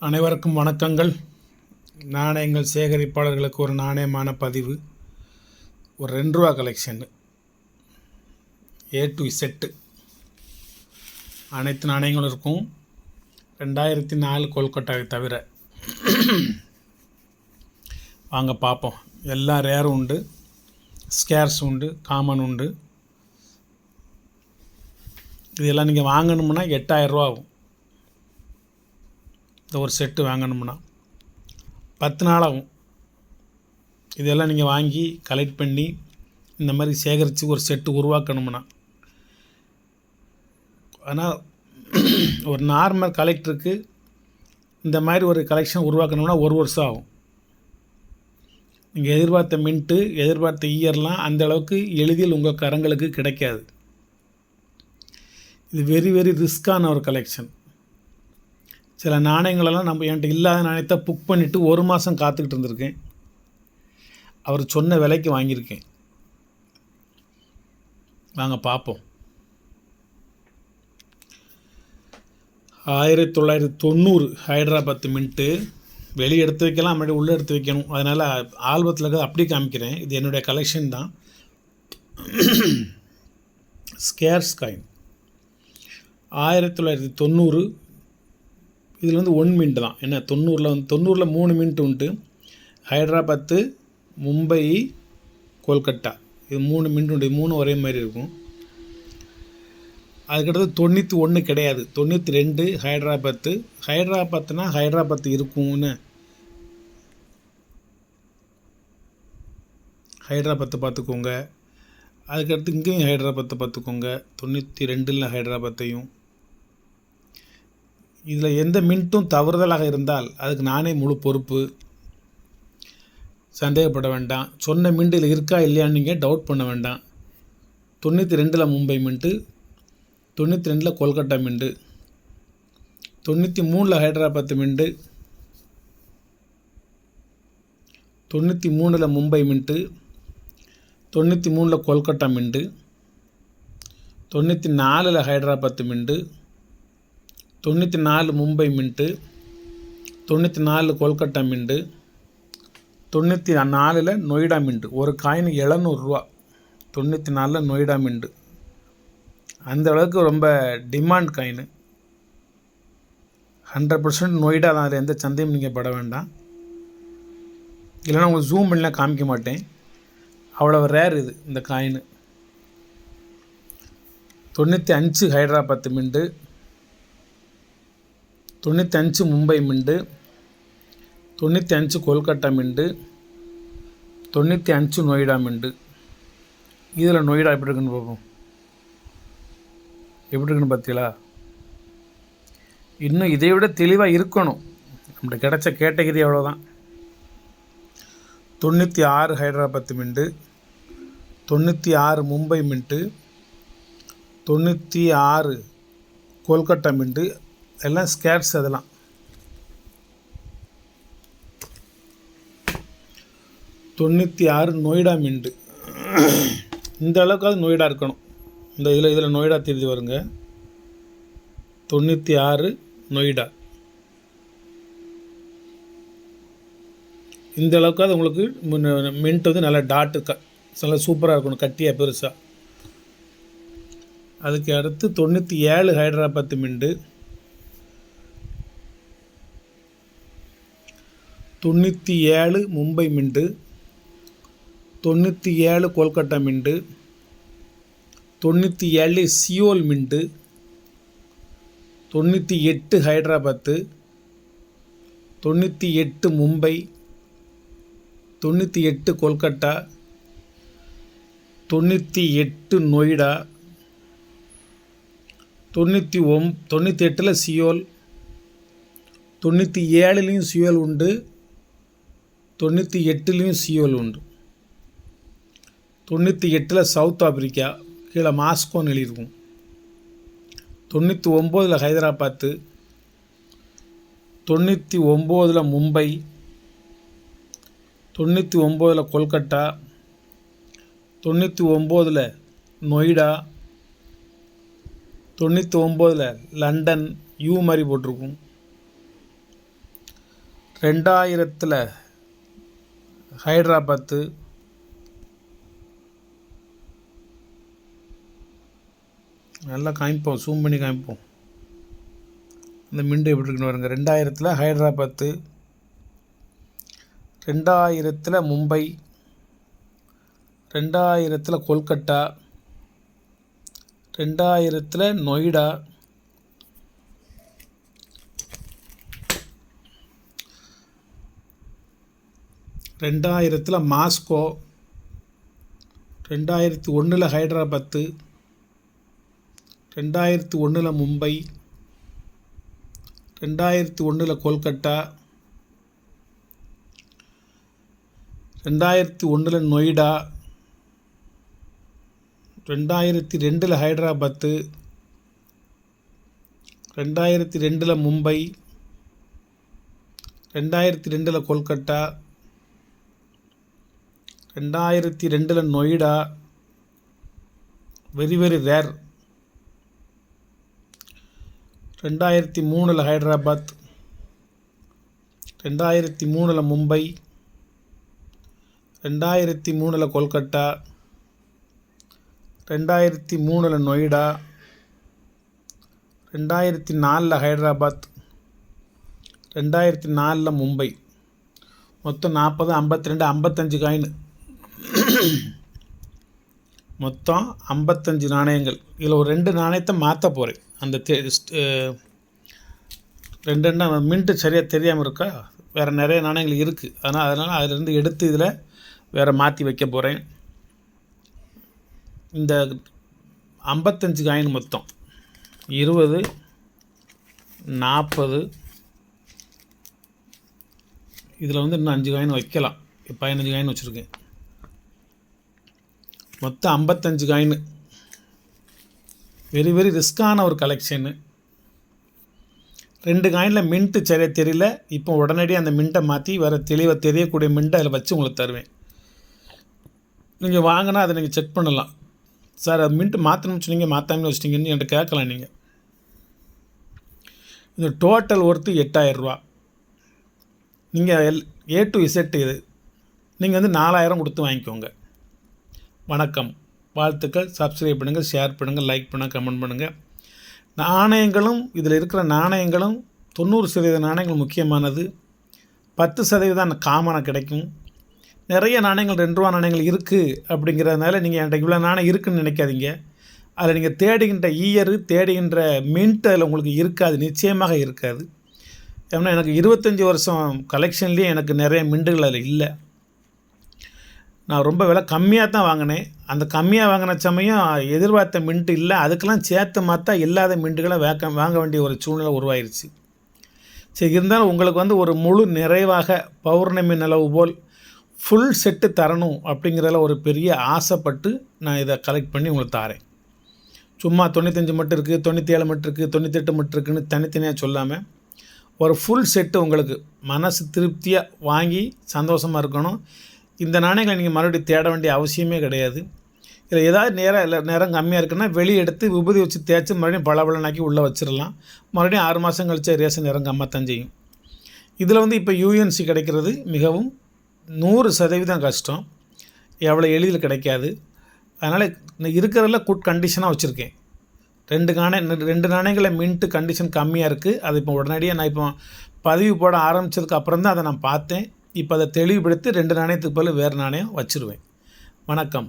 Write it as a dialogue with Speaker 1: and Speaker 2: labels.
Speaker 1: அனைவருக்கும் வணக்கங்கள். நாணயங்கள் சேகரிப்பாளர்களுக்கு ஒரு நாணயமான பதிவு. ஒரு ₹2 கலெக்ஷன் A to Z அனைத்து நாணயங்களும் இருக்கும். 2004 கொல்கட்டாவை தவிர. வாங்க பார்ப்போம். எல்லா ரேரும் உண்டு, ஸ்கேர்ஸ் உண்டு, காமன் உண்டு. இதெல்லாம் நீங்கள் வாங்கணும்னா ₹8000 ஆகும். இந்த ஒரு செட்டு வாங்கணும்னா 10 நாள் ஆகும். இதெல்லாம் நீங்கள் வாங்கி கலெக்ட் பண்ணி இந்த மாதிரி சேகரித்து ஒரு செட்டு உருவாக்கணும்னா. ஆனால் ஒரு நார்மல் கலெக்டருக்கு இந்த மாதிரி ஒரு கலெக்ஷன் உருவாக்கணும்னா 1 வருஷம் ஆகும். நீங்கள் எதிர்பார்த்த மின்ட்டு, எதிர்பார்த்த இயர்லாம் அந்த அளவுக்கு எளிதில் உங்கள் கரங்களுக்கு கிடைக்காது. இது வெரி ரிஸ்க்கான ஒரு கலெக்ஷன். சில நாணயங்களெல்லாம் என்கிட்ட இல்லாத நாணயத்தை புக் பண்ணிவிட்டு 1 மாதம் காத்துக்கிட்டு இருந்திருக்கேன். அவர் சொன்ன விலைக்கு வாங்கியிருக்கேன். வாங்க பார்ப்போம். 1990 ஹைதராபாத் மின்ட்டு. வெளியே எடுத்து வைக்கலாம், முன்னாடி உள்ளே எடுத்து வைக்கணும். அதனால் ஆல்பத்தில் இருக்கிறது அப்படியே காமிக்கிறேன். இது என்னுடைய கலெக்ஷன் தான். Scares coin 1990. இதில் 1 மின்ட் தான். என்ன 90ல் 3 மின்ட் உண்டு. ஹைதராபாத்து, மும்பை, கொல்கட்டா, இது 3 மின்ட் உண்டு. 3 ஒரே மாதிரி இருக்கும். அதுக்கடுத்து 91 கிடையாது, 92 ஹைதராபாத்து. ஹைதராபாத்துனா ஹைதராபாத்து இருக்கும்னு ஹைதராபாத்தை பார்த்துக்கோங்க. அதுக்கடுத்து இங்கேயும் ஹைதராபாத்தை பார்த்துக்கோங்க. 92ல் ஹைதராபாத்தையும். இதில் எந்த மின்ட்டும் தவறுதலாக இருந்தால் அதுக்கு நானே முழு பொறுப்பு. சந்தேகப்பட வேண்டாம். சொன்ன மின்ட் இதில் இருக்கா இல்லையான்னு நீங்கள் டவுட் பண்ண வேண்டாம். 92ல் மும்பை மின்ட்டு, 92ல் கொல்கட்டா மின்ட்டு, 93ல் ஹைதராபாத் மின்ட்டு, 93ல் மும்பை மின்ட்டு, 93ல் கொல்கட்டா மின்ட்டு, 94ல் Hyderabad mint, 94 Mumbai mint, 94 Kolkata mint, 94ல் நொய்டா மின்ட்டு. ஒரு காயின் ₹700. 94ல் நொய்டா மின்ட்டு. அந்த அளவுக்கு ரொம்ப டிமாண்ட் காயின். 100% நொய்டா தான். அதில் எந்த சந்தையும் நீங்கள் பட வேண்டாம். இல்லைனா உங்களுக்கு ஜூம் பண்ணலாம் காமிக்க மாட்டேன். அவ்வளோ ரேர் இது இந்த coin. 95 Hyderabad mint, 95 Mumbai mint, 95 Kolkata mint, 95 Noida mint. இதில் நொய்டா எப்படி இருக்குன்னு பார்ப்போம். எப்படி இருக்குன்னு பார்த்தீங்களா? இன்னும் இதை விட தெளிவாக இருக்கணும். நம்மகிட்ட கிடைச்ச கேட்டகிரி அவ்வளோதான். 96 Hyderabad mint, 96 Mumbai mint, 96 Kolkata mint. எல்லாம் ஸ்கேர்ஸ். அதெல்லாம் 96 நொய்டா மின்ட்டு. இந்த அளவுக்காவது நொய்டா இருக்கணும். இதில் நொய்டா தெரிஞ்சு வருங்க. 96 நொய்டா. இந்த அளவுக்காவது உங்களுக்கு மின்ட் நல்லா டாட்டு நல்லா சூப்பராக இருக்கணும், கட்டியாக பெருசாக. அதுக்கு அடுத்து 97 Hyderabad mint, 97 Mumbai mint, 97 Kolkata mint, 97 Seoul mint, 98 Hyderabad, 98 Mumbai, 98 Kolkata, 98 Noida, 98ல் சியோல், 97லையும் சியோல் உண்டு, 98லையும் சியோல் உண்டு. 98ல் சவுத் ஆப்பிரிக்கா, கீழே மாஸ்கோன்னு எழுதியிருக்கும். 99ல் ஹைதராபாத்து, 99ல் மும்பை, 99ல் கொல்கட்டா, 99ல் நொய்டா, 99ல் லண்டன், யூ மாதிரி போட்டிருக்கும். 2000 ஹைதராபாத்து, நல்லா காமிப்போம், ஜூம் பண்ணி காமிப்போம். இந்த மிண்டு எப்படி இருக்குன்னு வருங்க. 2000 Hyderabad, 2000 Mumbai, 2000 Kolkata, 2000 Noida, 2000 Moscow, 2001 Hyderabad, 2001 Mumbai, 2001 Kolkata, 2001 Noida, 2002 Hyderabad, 2002 Mumbai, 2002 Kolkata, 2002 Noida, very rare. 2003 Hyderabad, 2003 Mumbai, 2003 Kolkata, 2003 Noida, 2004 Hyderabad, 2004 Mumbai. மொத்தம் 40, 52, 55 காயின். மொத்தம் 55 நாணயங்கள். இதில் ஒரு 2 நாணயத்தை மாற்ற போகிறேன். அந்த 2 மின்ட்டு சரியாக தெரியாமல் இருக்கா, வேறு நிறைய நாணயங்கள் இருக்குது. அதனால் அதிலேருந்து எடுத்து இதில் வேறு மாற்றி வைக்க போகிறேன். இந்த 55 காயின் மொத்தம் 20, 40, இதில் இன்னும் 5 காயின் வைக்கலாம். 15 காயின் வச்சுருக்கேன். மொத்தம் 55 காயின். வெரி ரிஸ்க்கான ஒரு கலெக்ஷனு. 2 காயினில் மின்ட்டு சரியாக தெரியல. இப்போ உடனடியாக அந்த மின்ட்டை மாற்றி வேறு தெளிவாக தெரியக்கூடிய மின்ட்டை அதில் வச்சு உங்களுக்கு தருவேன். நீங்கள் வாங்கினா அதை நீங்கள் செக் பண்ணலாம். சார் அது மின்ட்டு மாற்றணும்னு சொன்னீங்க, மாற்றாமல் வச்சிட்டிங்கன்னு என்கிட்ட கேட்கலாம். நீங்கள் இந்த டோட்டல் ஒர்த்து 8000 ரூபா. நீங்கள் A to Z இது. நீங்கள் 4000 கொடுத்து வாங்கிக்கோங்க. வணக்கம், வாழ்த்துக்கள். சப்ஸ்கிரைப் பண்ணுங்கள், ஷேர் பண்ணுங்கள், லைக் பண்ணுங்கள், கமெண்ட் பண்ணுங்கள். நாணயங்களும் இதில் இருக்கிற நாணயங்களும் 90% நாணயங்கள் முக்கியமானது. 10% காமனாக கிடைக்கும். நிறைய நாணயங்கள் 2 ரூபா நாணயங்கள் இருக்குது அப்படிங்கிறதுனால நீங்கள் என்கிட்ட இவ்வளோ நாணயம் இருக்குதுன்னு நினைக்காதீங்க. அதில் நீங்கள் தேடுகின்ற இயரு, தேடுகின்ற மின்ட் அதில் உங்களுக்கு இருக்காது, நிச்சயமாக இருக்காது. ஏன்னா எனக்கு 25 வருஷம் கலெக்ஷன்லேயே எனக்கு நிறைய மின்ட்டுகள் அதில் இல்லை. நான் ரொம்ப விலை கம்மியாக தான் வாங்கினேன். அந்த கம்மியாக வாங்கின சமயம் எதிர்பார்த்த மின்ட்டு இல்லை. அதுக்கெல்லாம் சேர்த்து மாற்றா இல்லாத மின்ட்டுகளை வாங்க வேண்டிய ஒரு சூழ்நிலை உருவாயிருச்சு. சரி, இருந்தாலும் உங்களுக்கு ஒரு முழு நிறைவாக பௌர்ணமி நிலவு போல் ஃபுல் செட்டு தரணும் அப்படிங்கிறதுல ஒரு பெரிய ஆசைப்பட்டு நான் இதை கலெக்ட் பண்ணி உங்களுக்கு தாரேன். சும்மா 95 மட்டும் இருக்குது, 97 மட்டும் இருக்குது, 98 மட்டும் இருக்குதுன்னு தனித்தனியாக சொல்லாமல் ஒரு ஃபுல் செட்டு உங்களுக்கு மனசு திருப்தியாக வாங்கி சந்தோஷமாக இருக்கணும். இந்த நாணயங்களை நீங்கள் மறுபடியும் தேட வேண்டிய அவசியமே கிடையாது. இதில் ஏதாவது நேரம் கம்மியாக இருக்குன்னா வெளியே எடுத்து விபூதி வச்சு தேய்ச்சி மறுபடியும் பளபளனாக்கி உள்ளே வச்சிடலாம். மறுபடியும் 6 மாதம் கழிச்சு ரேஷன் நேரம் கம்மாத்தான் செய்யும். இதில் இப்போ UNC கிடைக்கிறது மிகவும் 100% கஷ்டம். எவ்வளோ எளிதில் கிடைக்காது. அதனால் இருக்கிறதில் குட் கண்டிஷனாக வச்சுருக்கேன். 2 நாணயங்களை மின்ட்டு கண்டிஷன் கம்மியாக இருக்குது. அது இப்போ உடனடியாக நான் இப்போ பதிவு போட ஆரம்பித்ததுக்கு அப்புறம் தான் அதை நான் பார்த்தேன். இப்போ அதை தெளிவுபடுத்தி 2 நாணயத்துக்கு பதில் வேறு நாணயம் வச்சுருவேன். வணக்கம்.